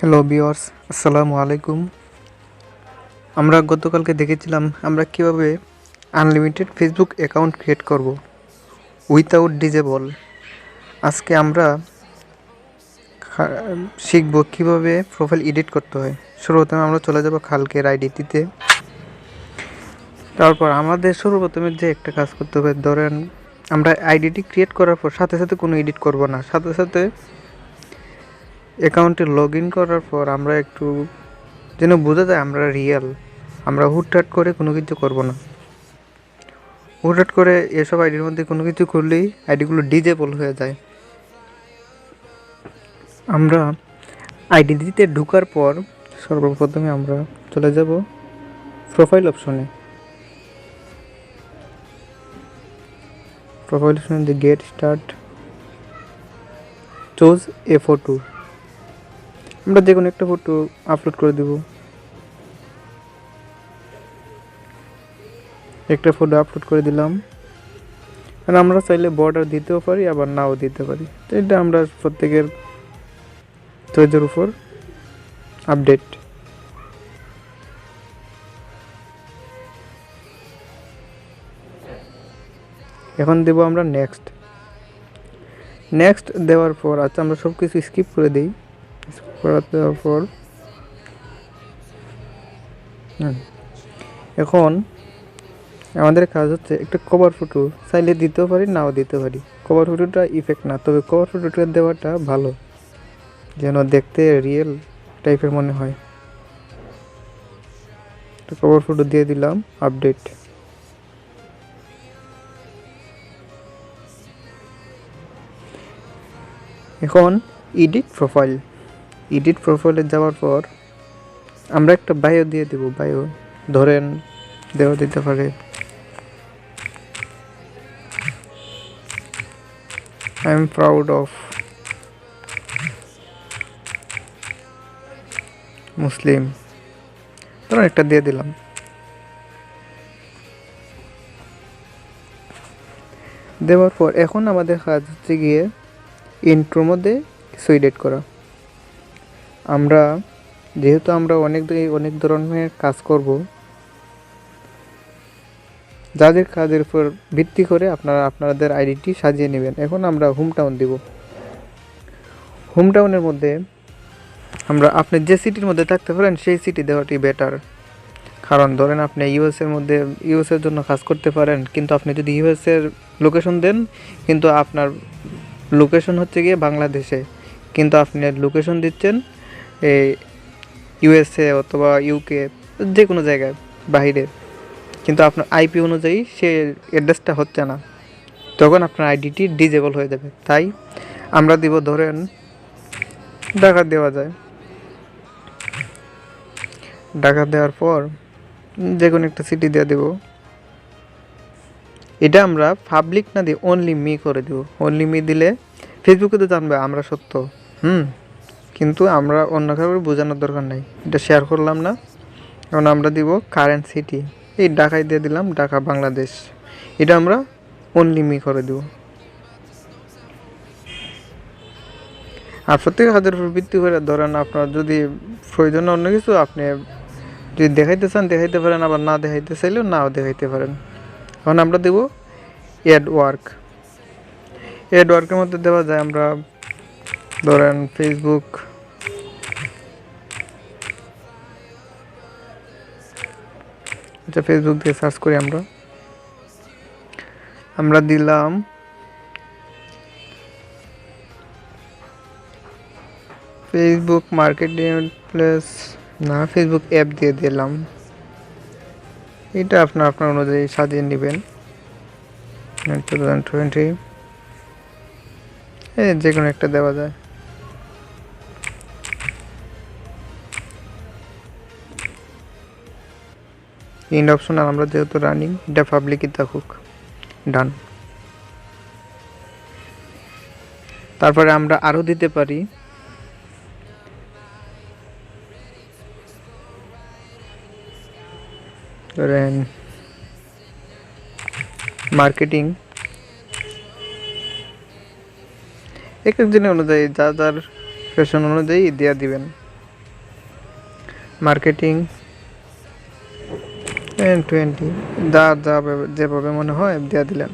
Hello viewers, আসসালামু আলাইকুম। আমরা গতকালকে দেখেছিলাম আমরা কিভাবে আনলিমিটেড ফেসবুক অ্যাকাউন্ট ক্রিয়েট করব উইথাউট ডিজেবল। আজকে আমরা খা- শিখব কিভাবে প্রোফাইল এডিট করতে হয়। সর্বপ্রথমে আমরা চলে যাব খালকের আইডিটিতে। তারপর আমাদের সর্বপ্রথমে যে একটা কাজ করতে হবে, ধরেন আমরা আইডিটি ক্রিয়েট করার পর সাথে সাথে কোনো এডিট করব না, সাথে সাথে অ্যাকাউন্টে লগ ইন করার পর আমরা একটু যেন বোঝা যায় আমরা রিয়েল, আমরা হুটহাট করে কোনো কিছু করব না। হুটহাট করে এসব আইডির মধ্যে কোনো কিছু করলেই আইডিগুলো ডিজেবল হয়ে যায়। আমরা আইডেন্টিটিতে ঢোকার পর সর্বপ্রথমে আমরা চলে যাব প্রোফাইল অপশনে। প্রোফাইল অপশনে যে get start, choose a photo. আমরা যে কোনো একটা ফটো আপলোড করে দেব। একটা ফটো আপলোড করে দিলাম। আর আমরা চাইলে বর্ডার দিতেও পারি, আবার নাও দিতে পারি। তো এটা আমরা প্রত্যেকের চয়েসের উপর আপডেট। এখন দেব আমরা নেক্সট। নেক্সট দেওয়ার পর আচ্ছা আমরা সব কিছু স্কিপ করে দিই। দেওয়ার পর এখন আমাদের কাজ হচ্ছে একটা কভার ফটো চাইলে দিতেও পারি, নাও দিতে পারি। কভার ফটোটা ইফেক্ট না, তবে কভার ফটোটা দেওয়াটা ভালো, যেন দেখতে রিয়েল টাইপের মনে হয়। কভার ফটো দিয়ে দিলাম, আপডেট। এখন এডিট প্রোফাইল। এডিট প্রোফাইলে যাওয়ার পর আমরা একটা বায়ো দিয়ে দেব। বায়ো ধরেন দেওয়া দিতে পারে I am proud of Muslim, ধরুন একটা দিয়ে দিলাম। দেওয়ার পর এখন আমাদের কাজ হচ্ছে গিয়ে ইন্ট্রোর মধ্যে কিছু এডিট করা। যেহেতু আমরা অনেক ধরনের কাজ করব, যাদের কাজের উপর ভিত্তি করে আপনারা আপনাদের আইডিটি সাজিয়ে নেবেন। এখন আমরা হোম টাউন দিব। হোম টাউনের মধ্যে আপনি যে সিটির মধ্যে থাকতে পারেন সেই সিটি দেওয়াটি বেটার। কারণ ধরেন আপনি ইউএসের জন্য কাজ করতে পারেন, কিন্তু আপনি যদি ইউএসের লোকেশন দেন, কিন্তু আপনার লোকেশন হচ্ছে গিয়ে বাংলাদেশে, কিন্তু আপনি লোকেশন দিচ্ছেন এই ইউএসএ অথবা ইউকে, যে কোনো জায়গায় বাইরে, কিন্তু আপনার আইপি অনুযায়ী সে অ্যাড্রেসটা হচ্ছে না, তখন আপনার আইডিটি ডিজেবল হয়ে যাবে। তাই আমরা দিব, ধরেন ঢাকা দেওয়া যায়। ঢাকা দেওয়ার পর যে কোনো একটা সিটি দিয়ে দেব। এটা আমরা পাবলিক না দিয়ে অনলি মি করে দেব। অনলি মি দিলে ফেসবুকে তো জানবে আমরা সত্য, কিন্তু আমরা অন্য কাউকে বোঝানোর দরকার নাই, এটা শেয়ার করলাম না। এখন আমরা দিব কারেন্ট সিটি, এই ঢাকায় দিয়ে দিলাম, ঢাকা বাংলাদেশ। এটা আমরা অনলি মি করে দেব। আর প্রত্যেক কাজের উপর ভিত্তি করে ধরেন আপনার যদি প্রয়োজন অন্য কিছু আপনি যদি দেখাইতে চান দেখাইতে পারেন, আবার না দেখাইতে চাইলেও নাও দেখাইতে পারেন। এখন আমরা দেব অ্যাড ওয়ার্ক। অ্যাড ওয়ার্কের মধ্যে দেওয়া যায় আমরা ধরেন ফেসবুক, আচ্ছা ফেসবুক দিয়ে সার্চ করি। আমরা দিলাম ফেসবুক মার্কেটিং প্লেস, না ফেসবুক অ্যাপ দিয়ে দিলাম। এটা আপনার অনুযায়ী সাজিয়ে নেবেন। 2020 যে কোনো একটা দেওয়া যায়। ইন্ড অপশন, আর আমরা যেহেতু রানিং, এটা পাবলিকই থাকুক, ডান। তারপরে আমরা আরও দিতে পারি ধরেন মার্কেটিং। এক একজনের অনুযায়ী যার ফ্যাশন অনুযায়ী দেওয়া দিবেন। মার্কেটিং 20 যা যেভাবে মনে হয় দেওয়া দিলেন।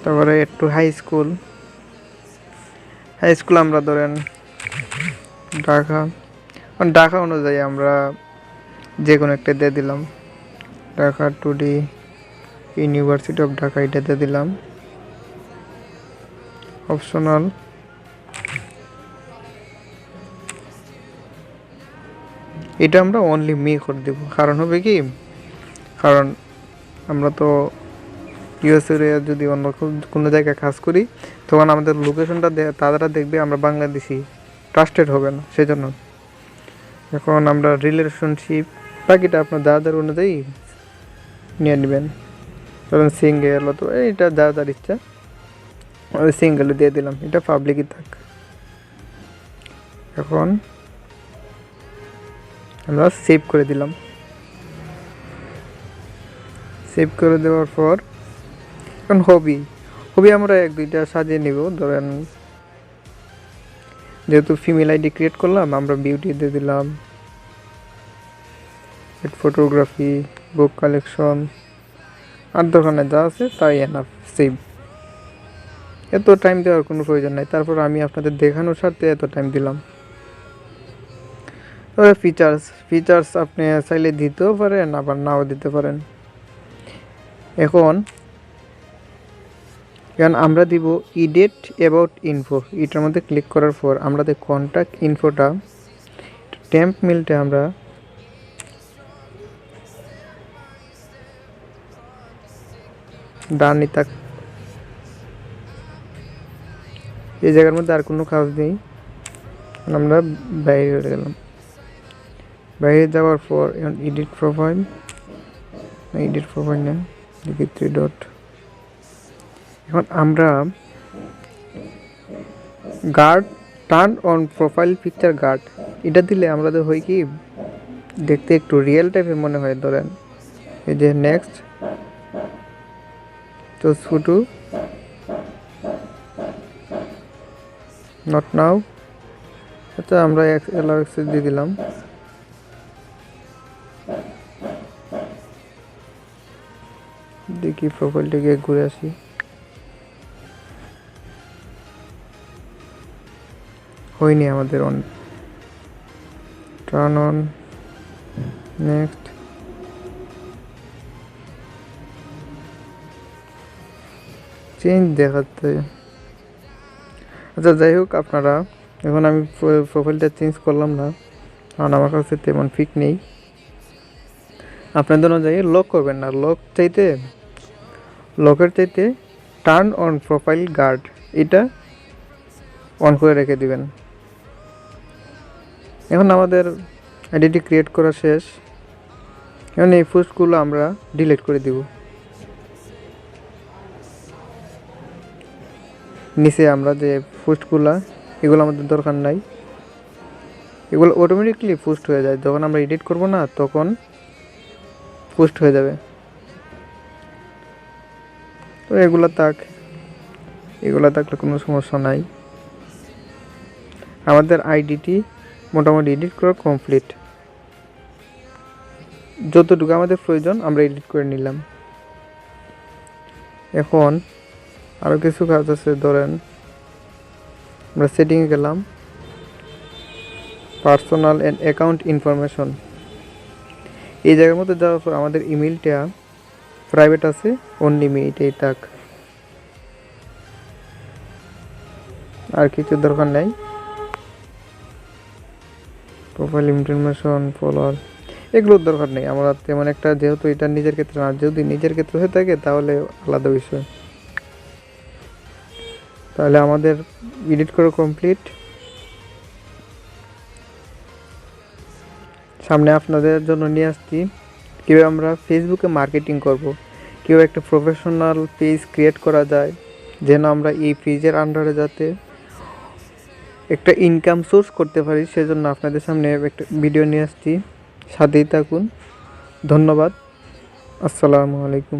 তারপরে একটু হাই স্কুল আমরা ধরেন ঢাকা অনুযায়ী আমরা যে কোনো একটা দিয়ে দিলাম। Dhaka 2D university of Dhaka এটা দিয়ে দিলাম। অপশনাল এটা আমরা অনলি মি করে দেব। কারণ হবে কি, কারণ আমরা তো ইউএসএ যদি অন্য কোনো জায়গায় কাজ করি তখন আমাদের লোকেশনটা তারা দেখবে আমরা বাংলাদেশি, ট্রাস্টেড হবে না, সেজন্য। এখন আমরা রিলেশনশিপ বাকিটা আপনার যাদের অনুযায়ী নিয়ে নেবেন। ধরেন সিঙ্গেল অথবা এইটা যার ইচ্ছা ওই সিঙ্গেল দিয়ে দিলাম, এটা পাবলিকই থাক। এখন আমরা সেভ করে দিলাম। সেভ করে দেওয়ার পর এখন হবি আমরা 1-2টা সাজিয়ে নিব। ধরেন যেহেতু ফিমেল আইডি ক্রিয়েট করলাম, আমরা বিউটি দিয়ে দিলাম, ফটোগ্রাফি, বুক কালেকশন, আর দোকানে যা আছে তাই এনাফ। সেভ। এত টাইম দেওয়ার কোনো প্রয়োজন নাই। তারপর আমি আপনাদের দেখানোর স্বার্থে এত টাইম দিলাম। তবে ফিচার্স আপনি চাইলে দিতেও পারেন, আবার নাও দিতে পারেন। এখন আমরা দিব ইডিট অ্যাবাউট ইনফো। এটার মধ্যে ক্লিক করার পর আমাদের কন্ট্যাক্ট ইনফোটা টেম্প মিলটা আমরা ডানই তাক। এই জায়গার মধ্যে আর কোনো কাজ নেই। আমরা বাইরে হয়ে গেলাম। বাইরে যাওয়ার পর এখন এডিট প্রোফাইল না, দেখি 3 ডট। এখন আমরা guard turn on profile picture guard এটা দিলে আমাদের হয় কি, দেখতে একটু রিয়েল টাইপের মনে হয়। ধরেন এই যে নেক্সট তো ফটো নট নাও। আচ্ছা, আমরা অ্যালাউ অ্যাক্সেস দিয়ে দিলাম। দেখি প্রোফাইলটাকে ঘুরে আসি। হয়নি আমাদের on. Turn on, next. Change দেখাচ্ছে। আচ্ছা, যাই হোক, আপনারা এখন আমি প্রোফাইলটা চেঞ্জ করলাম না, কারণ আমার কাছে তেমন ফিক নেই। আপনাদের অনুযায়ী লক করবেন না। লকের চাইতে টার্ন অন প্রোফাইল গার্ড এটা অন করে রেখে দিবেন। এখন আমাদের আইডি ক্রিয়েট করা শেষ। এখন এই পোস্টগুলো আমরা ডিলিট করে দিব। নিচে আমরা যে পোস্টগুলো, এগুলো আমাদের দরকার নাই। এগুলো অটোমেটিকলি পোস্ট হয়ে যায়, যখন আমরা এডিট করব না তখন পোস্ট হয়ে যাবে। তো এগুলো থাকলে কোনো সমস্যা নাই। আমাদের আইডিটি মোটামুটি এডিট করা কমপ্লিট। যতটুকু আমাদের প্রয়োজন আমরা এডিট করে নিলাম। এখন আরও কিছু কাজ আছে। ধরেন আমরা সেটিংয়ে গেলাম, পার্সোনাল অ্যান্ড অ্যাকাউন্ট ইনফরমেশন। এই জায়গার মধ্যে যাওয়ার পর আমাদের ইমেলটা প্রাইভেট আছে, অনলি মি এটাই থাক, আর কিছু দরকার নাই। প্রোফাইল ইনফরমেশন, ফলোয়ার, এগুলোর দরকার নেই আমরা তেমন একটা, যেহেতু এটা নিজের ক্ষেত্রে না। যদি নিজের ক্ষেত্রে হয়ে থাকে তাহলে আলাদা বিষয়। তাহলে আমাদের এডিট করা কমপ্লিট। সামনে আপনাদের জন্য নিয়ে আসছি কীভাবে আমরা ফেসবুকে মার্কেটিং করব, কীভাবে একটা প্রফেশনাল পেজ ক্রিয়েট করা যায়, যেন আমরা এই পেজের আন্ডারে যাতে একটা ইনকাম সোর্স করতে পারি। সেজন্য আপনাদের সামনে একটা ভিডিও নিয়ে আসছি। সাথেই থাকুন। ধন্যবাদ। আসসালামু আলাইকুম।